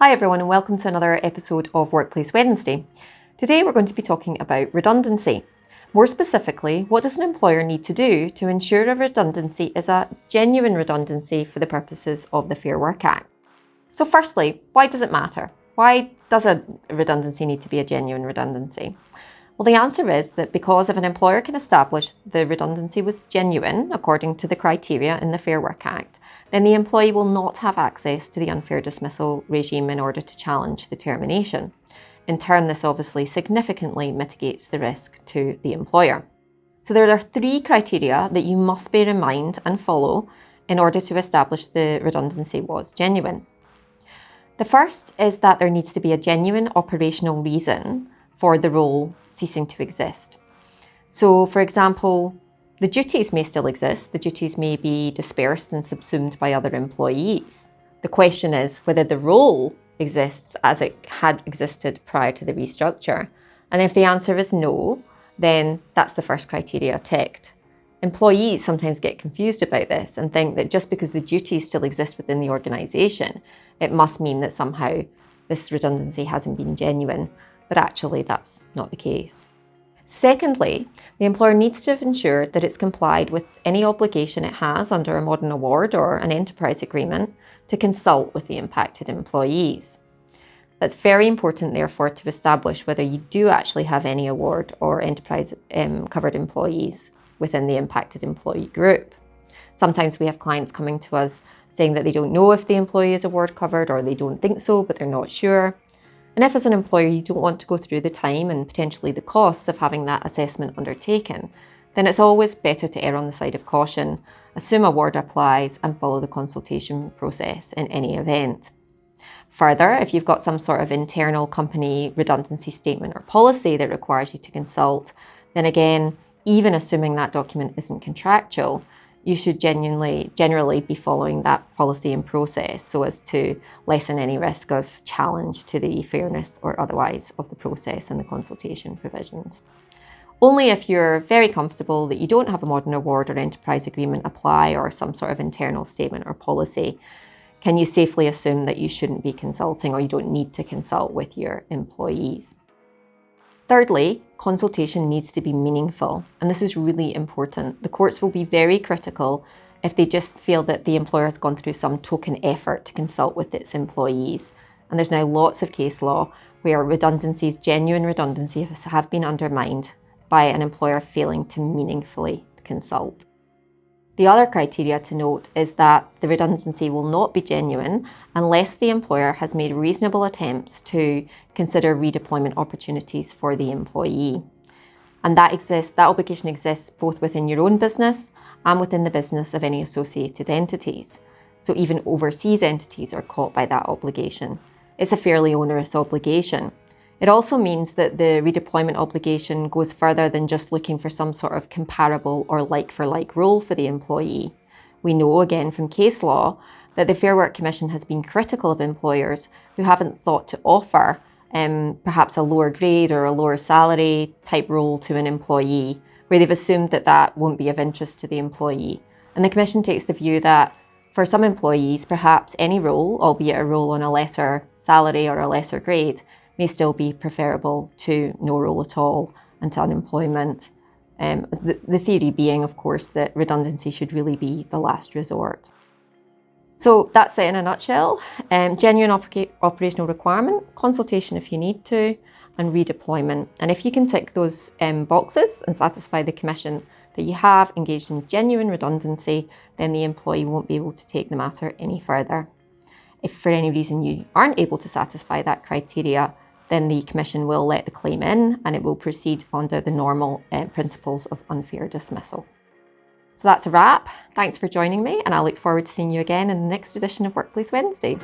Hi everyone and welcome to another episode of Workplace Wednesday. Today we're going to be talking about redundancy. More specifically, what does an employer need to do to ensure a redundancy is a genuine redundancy for the purposes of the Fair Work Act? So firstly, why does it matter? Why does a redundancy need to be a genuine redundancy? Well, the answer is that because if an employer can establish the redundancy was genuine according to the criteria in the Fair Work Act, then the employee will not have access to the unfair dismissal regime in order to challenge the termination. In turn, this obviously significantly mitigates the risk to the employer. So there are three criteria that you must bear in mind and follow in order to establish the redundancy was genuine. The first is that there needs to be a genuine operational reason for the role ceasing to exist. So, for example, the duties may still exist. The duties may be dispersed and subsumed by other employees. The question is whether the role exists as it had existed prior to the restructure. And if the answer is no, then that's the first criteria ticked. Employees sometimes get confused about this and think that just because the duties still exist within the organisation, it must mean that somehow this redundancy hasn't been genuine. But actually, that's not the case. Secondly, the employer needs to ensure that it's complied with any obligation it has under a modern award or an enterprise agreement to consult with the impacted employees. That's very important, therefore, to establish whether you do actually have any award or enterprise covered employees within the impacted employee group. Sometimes we have clients coming to us saying that they don't know if the employee is award covered or they don't think so, but they're not sure. And if as an employer you don't want to go through the time and potentially the costs of having that assessment undertaken, then it's always better to err on the side of caution, assume award applies and follow the consultation process in any event. Further, if you've got some sort of internal company redundancy statement or policy that requires you to consult, then again, even assuming that document isn't contractual, you should generally be following that policy and process so as to lessen any risk of challenge to the fairness or otherwise of the process and the consultation provisions. Only if you're very comfortable that you don't have a modern award or enterprise agreement apply or some sort of internal statement or policy can you safely assume that you shouldn't be consulting or you don't need to consult with your employees. Thirdly, consultation needs to be meaningful, and this is really important. The courts will be very critical if they just feel that the employer has gone through some token effort to consult with its employees. And there's now lots of case law where genuine redundancies have been undermined by an employer failing to meaningfully consult. The other criteria to note is that the redundancy will not be genuine unless the employer has made reasonable attempts to consider redeployment opportunities for the employee. And that obligation exists both within your own business and within the business of any associated entities. So even overseas entities are caught by that obligation. It's a fairly onerous obligation. It also means that the redeployment obligation goes further than just looking for some sort of comparable or like-for-like role for the employee. We know again from case law that the Fair Work Commission has been critical of employers who haven't thought to offer perhaps a lower grade or a lower salary type role to an employee, where they've assumed that that won't be of interest to the employee. And the Commission takes the view that for some employees, perhaps any role, albeit a role on a lesser salary or a lesser grade, may still be preferable to no role at all and to unemployment. The theory being, of course, that redundancy should really be the last resort. So that's it in a nutshell. Genuine operational requirement, consultation if you need to, and redeployment. And if you can tick those boxes and satisfy the Commission that you have engaged in genuine redundancy, then the employee won't be able to take the matter any further. If for any reason you aren't able to satisfy that criteria, then the Commission will let the claim in and it will proceed under the normal principles of unfair dismissal. So that's a wrap. Thanks for joining me and I look forward to seeing you again in the next edition of Workplace Wednesday.